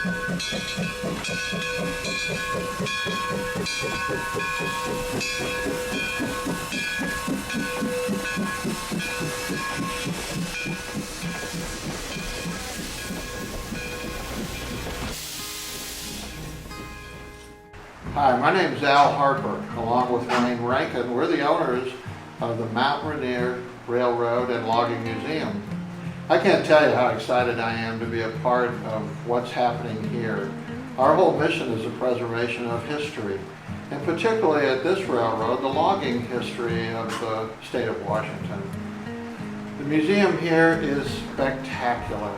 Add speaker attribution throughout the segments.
Speaker 1: Hi, my name is Al Harper, along with Wayne Rankin. We're the owners of the Mount Rainier Railroad and Logging Museum. I can't tell you how excited I am to be a part of what's happening here. Our whole mission is the preservation of history, and particularly at this railroad, the logging history of the state of Washington. The museum here is spectacular.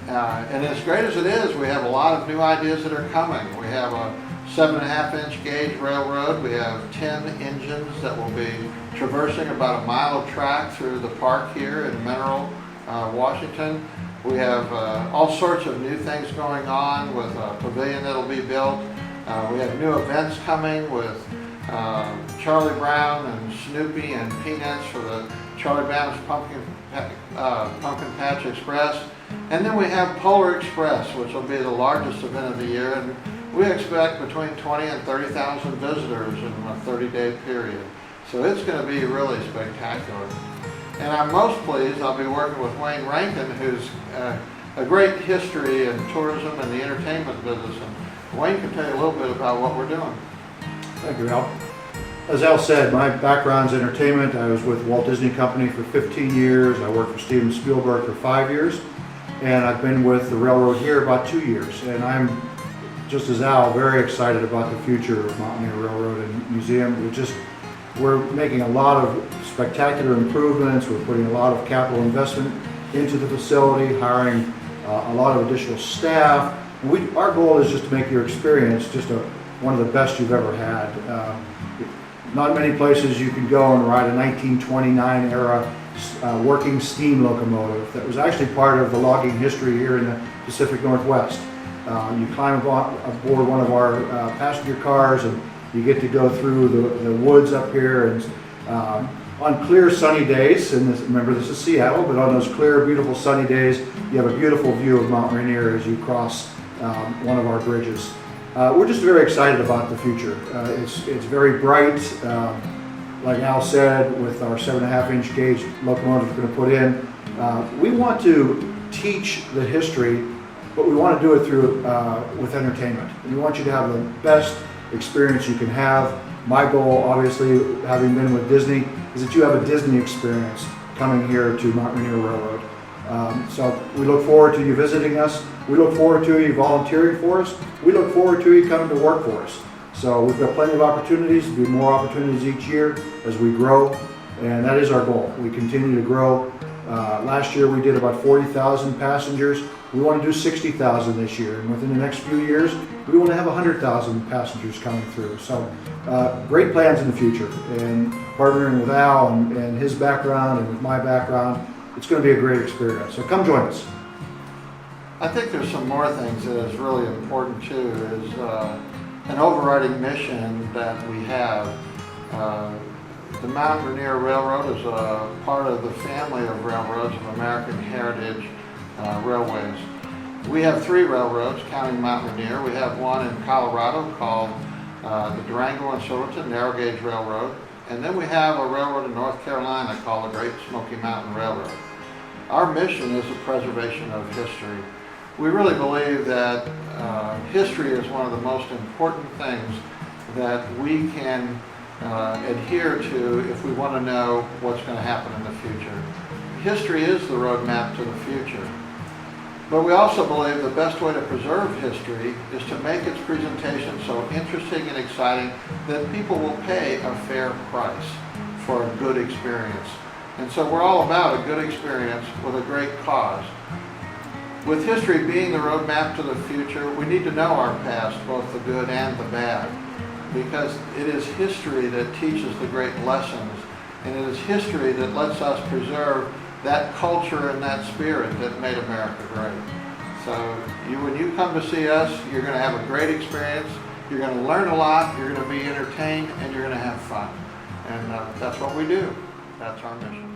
Speaker 1: And as great as it is, we have a lot of new ideas that are coming. We have a 7.5-inch gauge railroad. We have 10 engines that will be traversing about a mile of track through the park here in Mineral, Washington. We have all sorts of new things going on with a pavilion that will be built. We have new events coming with Charlie Brown and Snoopy and Peanuts for the Charlie Brown's Pumpkin Patch Express. And then we have Polar Express, which will be the largest event of the year. And we expect between 20 and 30,000 visitors in a 30-day period. So it's going to be really spectacular. And I'm most pleased I'll be working with Wayne Rankin, who's a great history in tourism and the entertainment business. And Wayne can tell you a little bit about what we're doing.
Speaker 2: Thank you, Al. As Al said, my background's entertainment. I was with Walt Disney Company for 15 years. I worked for Steven Spielberg for 5 years. And I've been with the railroad here about 2 years. And I'm, just as Al, very excited about the future of Mount Rainier Railroad and Museum. We're making a lot of spectacular improvements. We're putting a lot of capital investment into the facility, hiring a lot of additional staff. And our goal is just to make your experience just one of the best you've ever had. Not many places you can go and ride a 1929 era working steam locomotive that was actually part of the logging history here in the Pacific Northwest. You climb aboard one of our passenger cars and you get to go through the woods up here, and on clear sunny days, and remember this is Seattle, but on those clear beautiful sunny days you have a beautiful view of Mount Rainier as you cross one of our bridges. We're just very excited about the future. It's very bright. Like Al said, with our 7.5-inch gauge locomotive we're going to put in, we want to teach the history, but we want to do it through with entertainment. We want you to have the best experience you can have. My goal, obviously, having been with Disney, is that you have a Disney experience coming here to Mount Rainier Railroad. So we look forward to you visiting us. We look forward to you volunteering for us. We look forward to you coming to work for us. So we've got plenty of opportunities. There'll be more opportunities each year as we grow, and that is our goal. We continue to grow. Last year we did about 40,000 passengers. We want to do 60,000 this year, and within the next few years we want to have 100,000 passengers coming through. So great plans in the future, and partnering with Al and his background and with my background, it's going to be a great experience. So come join us.
Speaker 1: I think there's some more things that is really important too, is an overriding mission that we have. The Mount Rainier Railroad is a part of the family of railroads of American Heritage Railways. We have 3 railroads, counting Mount Rainier. We have one in Colorado called the Durango and Silverton Narrow Gauge Railroad. And then we have a railroad in North Carolina called the Great Smoky Mountain Railroad. Our mission is the preservation of history. We really believe that history is one of the most important things that we can adhere to if we want to know what's going to happen in the future. History is the roadmap to the future. But we also believe the best way to preserve history is to make its presentation so interesting and exciting that people will pay a fair price for a good experience. And so we're all about a good experience with a great cause. With history being the roadmap to the future, we need to know our past, both the good and the bad, because it is history that teaches the great lessons, and it is history that lets us preserve that culture and that spirit that made America great. So when you come to see us, you're going to have a great experience, you're going to learn a lot, you're going to be entertained, and you're going to have fun. And that's what we do. That's our mission.